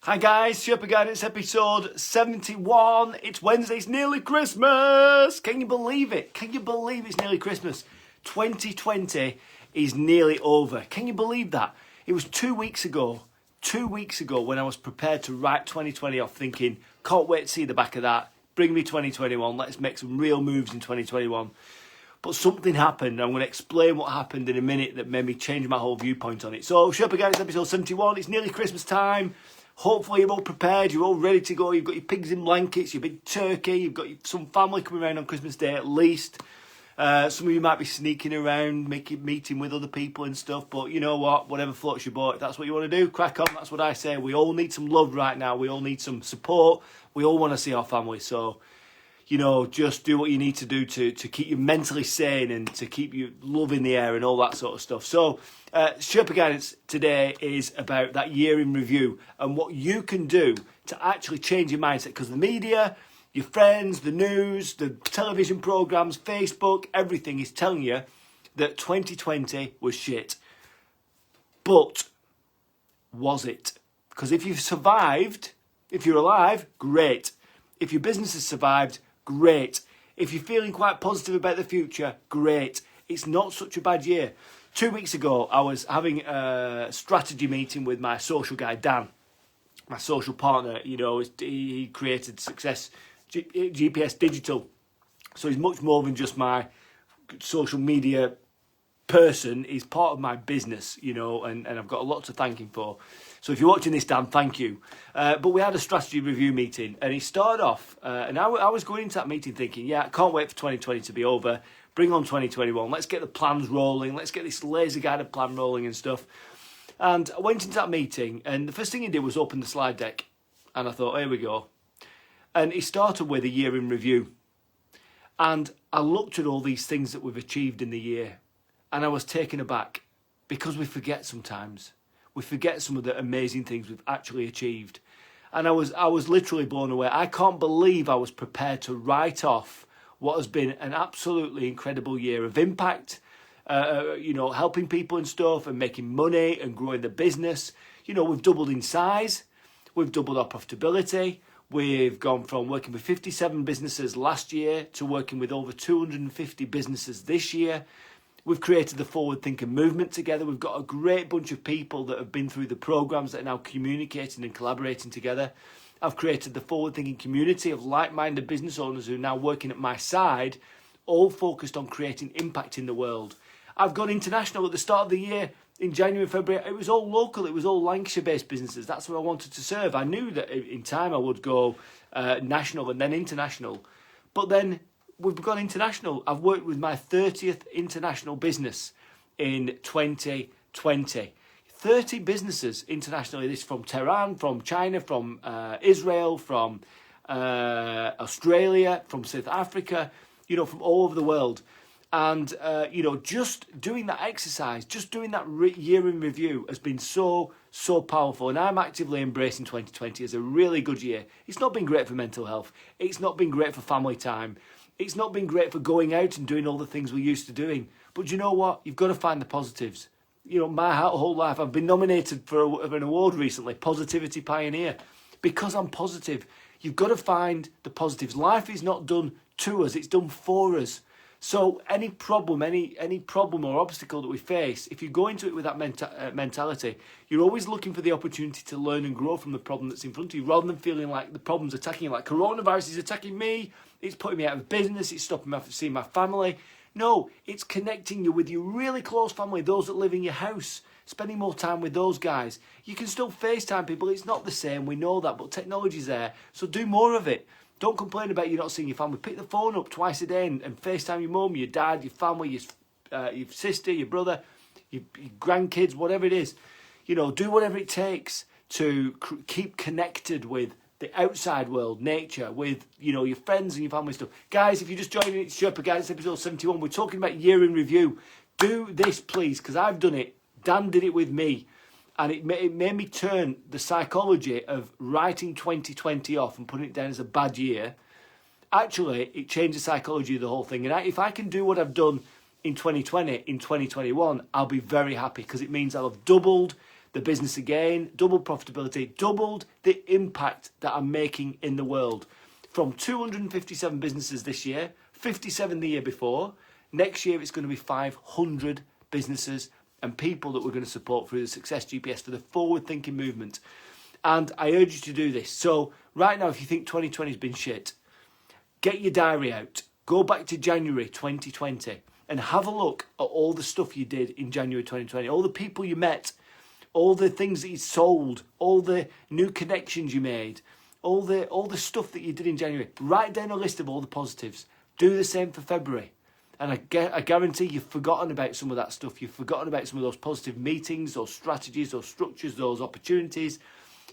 Hi guys, Sherpa Guidance episode 71. It's Wednesday, it's nearly Christmas. Can you believe it? Can you believe it's nearly Christmas? 2020 is nearly over. Can you believe that? It was 2 weeks ago when I was prepared to write 2020 off thinking, can't wait to see the back of that. Bring me 2021, let's make some real moves in 2021. But something happened. I'm going to explain what happened in a minute that made me change my whole viewpoint on it. So, Sherpa Guidance episode 71, it's nearly Christmas time. Hopefully you're all prepared, you're all ready to go. You've got your pigs in blankets, your big turkey, you've got some family coming around on Christmas Day at least. Some of you might be sneaking around, meeting with other people and stuff, but you know what, whatever floats your boat, if that's what you want to do, crack on, that's what I say. We all need some love right now, we all need some support, we all want to see our family, so you know, just do what you need to do to keep you mentally sane and to keep you love in the air and all that sort of stuff. So, Sherpa Guidance today is about that year in review and what you can do to actually change your mindset. Because the media, your friends, the news, the television programs, Facebook, everything is telling you that 2020 was shit. But was it? Because if you've survived, if you're alive, great. If your business has survived, great. If you're feeling quite positive about the future, great. It's not such a bad year. 2 weeks ago, I was having a strategy meeting with my social guy, Dan, my social partner. You know, he created Success GPS Digital. So he's much more than just my social media person. He's part of my business, you know, and I've got a lot to thank him for. So if you're watching this, Dan, thank you. But we had a strategy review meeting and he started off, and I was going into that meeting thinking, yeah, I can't wait for 2020 to be over. Bring on 2021. Let's get the plans rolling. Let's get this laser-guided plan rolling and stuff. And I went into that meeting and the first thing he did was open the slide deck. And I thought, here we go. And he started with a year in review. And I looked at all these things that we've achieved in the year. And I was taken aback because we forget sometimes. We forget some of the amazing things we've actually achieved. And I was literally blown away. I can't believe I was prepared to write off what has been an absolutely incredible year of impact, you know, helping people and stuff and making money and growing the business. You know, we've doubled in size. We've doubled our profitability. We've gone from working with 57 businesses last year to working with over 250 businesses this year. We've created the Forward Thinking movement together. We've got a great bunch of people that have been through the programs that are now communicating and collaborating together. I've created the Forward Thinking community of like-minded business owners who are now working at my side, all focused on creating impact in the world. I've gone international at the start of the year. In January, February, it was all local. It was all Lancashire-based businesses. That's what I wanted to serve. I knew that in time I would go national and then international. But then we've gone international. I've worked with my 30th international business in 2020. 30 businesses internationally. This from Tehran, from China, from Israel, from Australia, from South Africa, you know, from all over the world. And, you know, just doing that exercise, just doing that year in review has been so powerful. And I'm actively embracing 2020 as a really good year. It's not been great for mental health. It's not been great for family time. It's not been great for going out and doing all the things we're used to doing. But you know what? You've got to find the positives. You know, my whole life, I've been nominated for an award recently, Positivity Pioneer, because I'm positive. You've got to find the positives. Life is not done to us, it's done for us. So any problem, any problem or obstacle that we face, if you go into it with that mentality, you're always looking for the opportunity to learn and grow from the problem that's in front of you, rather than feeling like the problem's attacking you, like coronavirus is attacking me, it's putting me out of business, it's stopping me from seeing my family. No, it's connecting you with your really close family, those that live in your house, spending more time with those guys. You can still FaceTime people, it's not the same, we know that, but technology's there, so do more of it. Don't complain about you not seeing your family. Pick the phone up twice a day and FaceTime your mum, your dad, your family, your sister, your brother, your grandkids, whatever it is. You know, do whatever it takes to keep connected with the outside world, nature, with, you know, your friends and your family stuff. Guys, if you're just joining, it's Sherpa Guidance episode 71. We're talking about year in review. Do this, please, because I've done it. Dan did it with me. And it made me turn the psychology of writing 2020 off and putting it down as a bad year. Actually, it changed the psychology of the whole thing. And if I can do what I've done in 2020, in 2021, I'll be very happy because it means I'll have doubled the business again, doubled profitability, doubled the impact that I'm making in the world. From 257 businesses this year, 57 the year before. Next year it's going to be 500 businesses and people that we're going to support through the Success GPS for the forward-thinking movement. And I urge you to do this. So right now, if you think 2020 has been shit, get your diary out. Go back to January 2020 and have a look at all the stuff you did in January 2020, all the people you met, all the things that you sold, all the new connections you made, all the stuff that you did in January. Write down a list of all the positives. Do the same for February. And I guarantee you've forgotten about some of that stuff. You've forgotten about some of those positive meetings, those strategies, those structures, those opportunities,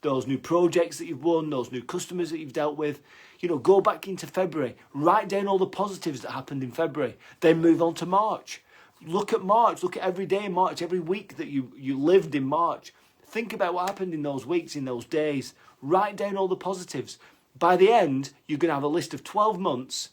those new projects that you've won, those new customers that you've dealt with. You know, go back into February. Write down all the positives that happened in February. Then move on to March. Look at March. Look at every day in March, every week that you lived in March. Think about what happened in those weeks, in those days. Write down all the positives. By the end, you're going to have a list of 12 months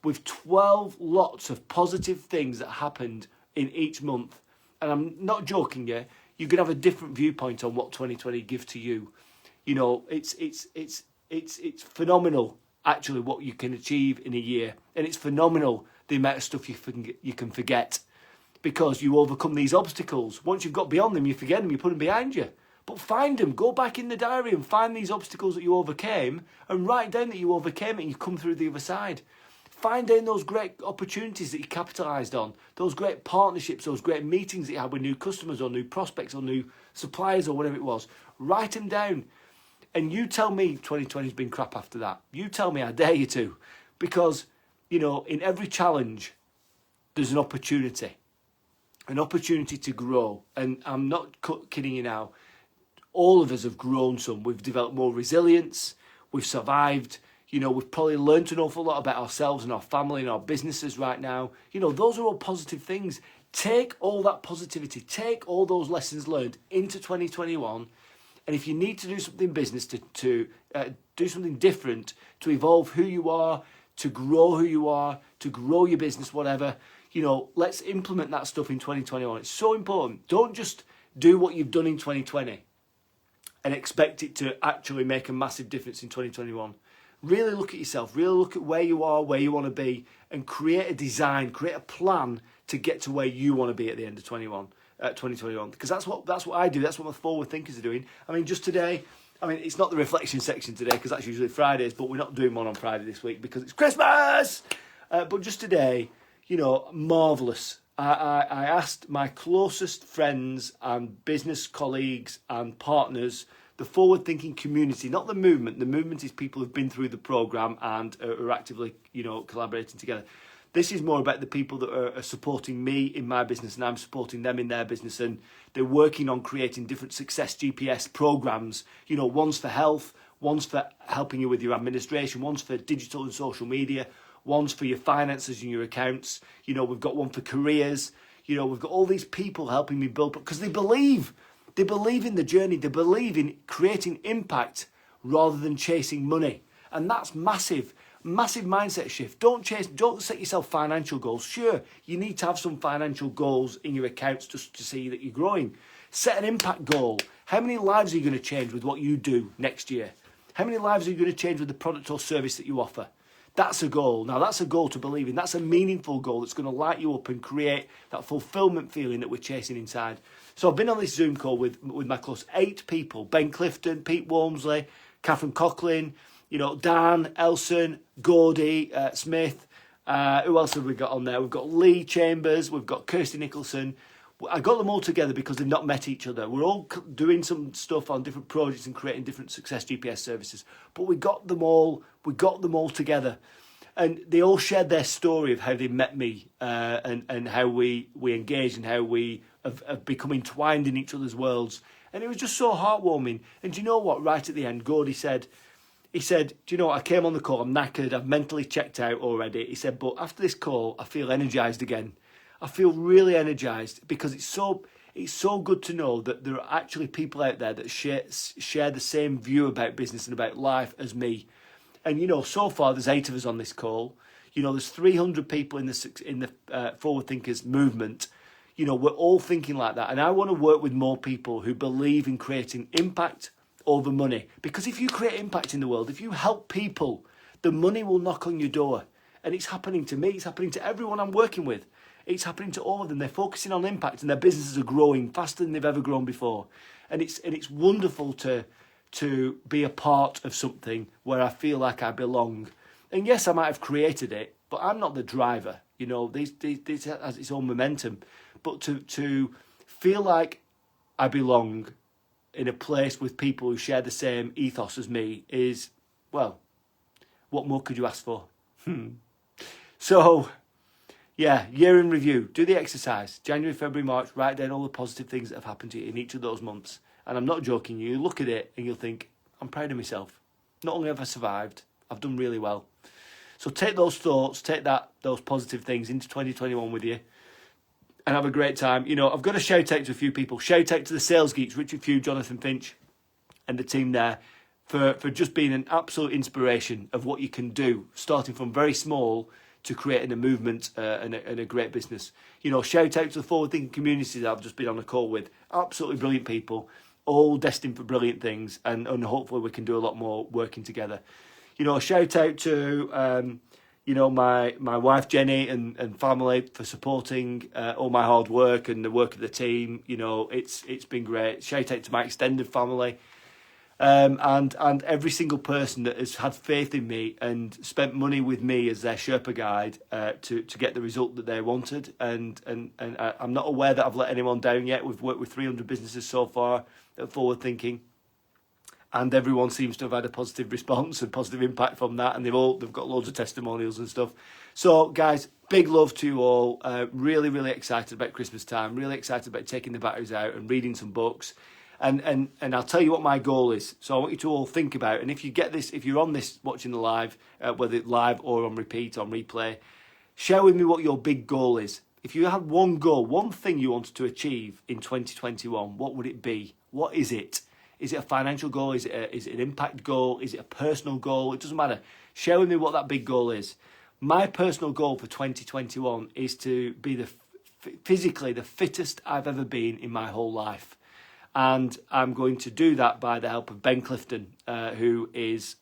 with 12 lots of positive things that happened in each month. And I'm not joking here. You're going to have a different viewpoint on what 2020 gives to you. You know, it's phenomenal, actually, what you can achieve in a year. And it's phenomenal, the amount of stuff you can forget. Because you overcome these obstacles. Once you've got beyond them, you forget them, you put them behind you. But find them, go back in the diary and find these obstacles that you overcame and write down that you overcame it and you come through the other side. Find down those great opportunities that you capitalised on, those great partnerships, those great meetings that you had with new customers or new prospects or new suppliers or whatever it was. Write them down. And you tell me 2020's been crap after that. You tell me, I dare you to. Because, you know, in every challenge, there's an opportunity to grow. And I'm not kidding you now. All of us have grown some. We've developed more resilience. We've survived. You know, we've probably learned an awful lot about ourselves and our family and our businesses right now. You know, those are all positive things. Take all that positivity, take all those lessons learned into 2021. And if you need to do something in business, to do something different, to evolve who you are, to grow who you are, to grow your business, whatever, you know, let's implement that stuff in 2021. It's so important. Don't just do what you've done in 2020 and expect it to actually make a massive difference in 2021. Really look at yourself, really look at where you are, where you want to be, and create a design, create a plan to get to where you want to be at the end of 2021. Because that's what I do, that's what my forward thinkers are doing. I mean, just today, it's not the reflection section today because that's usually Fridays, but we're not doing one on Friday this week because it's Christmas! But just today, you know, marvellous. I asked my closest friends and business colleagues and partners, the forward-thinking community, not the movement. The movement is people who've been through the programme and are actively, you know, collaborating together. This is more about the people that are supporting me in my business and I'm supporting them in their business, and they're working on creating different Success GPS programmes. You know, one's for health, one's for helping you with your administration, one's for digital and social media, one's for your finances and your accounts. You know, we've got one for careers. You know, we've got all these people helping me build, because they believe in the journey. They believe in creating impact rather than chasing money. And that's massive mindset shift. Don't set yourself financial goals. Sure, you need to have some financial goals in your accounts just to see that you're growing. Set an impact goal. How many lives are you going to change with what you do next year? How many lives are you going to change with the product or service that you offer? That's a goal. Now, that's a goal to believe in. That's a meaningful goal that's going to light you up and create that fulfillment feeling that we're chasing inside. So I've been on this Zoom call with my close 8 people. Ben Clifton, Pete Walmsley, Catherine Coughlin, you know, Dan, Elson, Gordy, Smith. Who else have we got on there? We've got Lee Chambers. We've got Kirsty Nicholson. I got them all together because they've not met each other. We're all doing some stuff on different projects and creating different Success GPS services. But we got them all together. And they all shared their story of how they met me and how we engaged and how we have become entwined in each other's worlds. And it was just so heartwarming. And do you know what? Right at the end, Gordy said, do you know what? I came on the call, I'm knackered, I've mentally checked out already. He said, but after this call, I feel energised again. I feel really energised because it's so good to know that there are actually people out there that share the same view about business and about life as me. And, you know, so far there's 8 of us on this call. You know, there's 300 people in the Forward Thinkers movement. You know, we're all thinking like that. And I want to work with more people who believe in creating impact over money. Because if you create impact in the world, if you help people, the money will knock on your door. And it's happening to me. It's happening to everyone I'm working with. It's happening to all of them. They're focusing on impact and their businesses are growing faster than they've ever grown before. And it's wonderful to be a part of something where I feel like I belong. And yes, I might have created it, but I'm not the driver. You know, this has its own momentum. But to feel like I belong in a place with people who share the same ethos as me is, well, what more could you ask for? So, yeah, year in review. Do the exercise. January, February, March. Write down all the positive things that have happened to you in each of those months. And I'm not joking. You look at it and you'll think, I'm proud of myself. Not only have I survived, I've done really well. So take those thoughts, take those positive things into 2021 with you and have a great time. You know, I've got to shout out to a few people. Shout out to the sales geeks, Richard Few, Jonathan Finch and the team there for just being an absolute inspiration of what you can do, starting from very small to creating a movement and a great business. You know, shout out to the forward-thinking community that I've just been on a call with. Absolutely brilliant people, all destined for brilliant things, and hopefully we can do a lot more working together. You know, shout out to, you know, my wife Jenny and family for supporting all my hard work and the work of the team. You know, it's been great. Shout out to my extended family. And every single person that has had faith in me and spent money with me as their Sherpa guide to get the result that they wanted. And I'm not aware that I've let anyone down yet. We've worked with 300 businesses so far at Forward Thinking. And everyone seems to have had a positive response and positive impact from that. And they've got loads of testimonials and stuff. So, guys, big love to you all. Really, really excited about Christmas time. Really excited about taking the batteries out and reading some books. And I'll tell you what my goal is. So I want you to all think about, and if you get this, if you're on this watching the live, whether it's live or on repeat, on replay, share with me what your big goal is. If you had one goal, one thing you wanted to achieve in 2021, what would it be? What is it? Is it a financial goal? Is it an impact goal? Is it a personal goal? It doesn't matter. Share with me what that big goal is. My personal goal for 2021 is to be physically the fittest I've ever been in my whole life. And I'm going to do that by the help of Ben Clifton, who is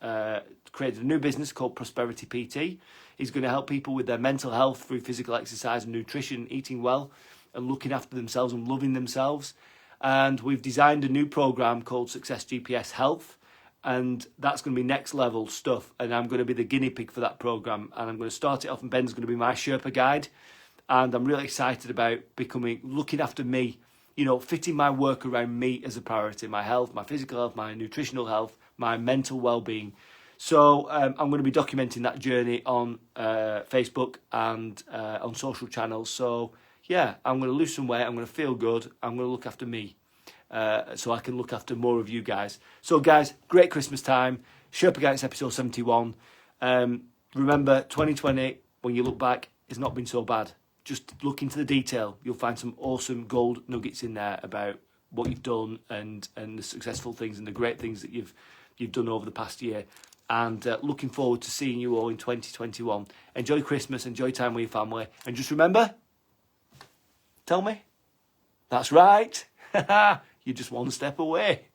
created a new business called Prosperity PT. He's going to help people with their mental health through physical exercise and nutrition, eating well and looking after themselves and loving themselves. And we've designed a new program called Success GPS Health. And that's going to be next level stuff. And I'm going to be the guinea pig for that program. And I'm going to start it off, and Ben's going to be my Sherpa guide. And I'm really excited about looking after me. You know, fitting my work around me as a priority, my health, my physical health, my nutritional health, my mental well-being. So I'm going to be documenting that journey on Facebook and on social channels. So yeah, I'm going to lose some weight. I'm going to feel good. I'm going to look after me so I can look after more of you guys. So guys, great Christmas time. Sherpa Guidance episode 71. Remember, 2020, when you look back, it's not been so bad. Just look into the detail. You'll find some awesome gold nuggets in there about what you've done and the successful things and the great things that you've done over the past year. And looking forward to seeing you all in 2021. Enjoy Christmas, enjoy time with your family. And just remember, tell me. That's right. You're just one step away.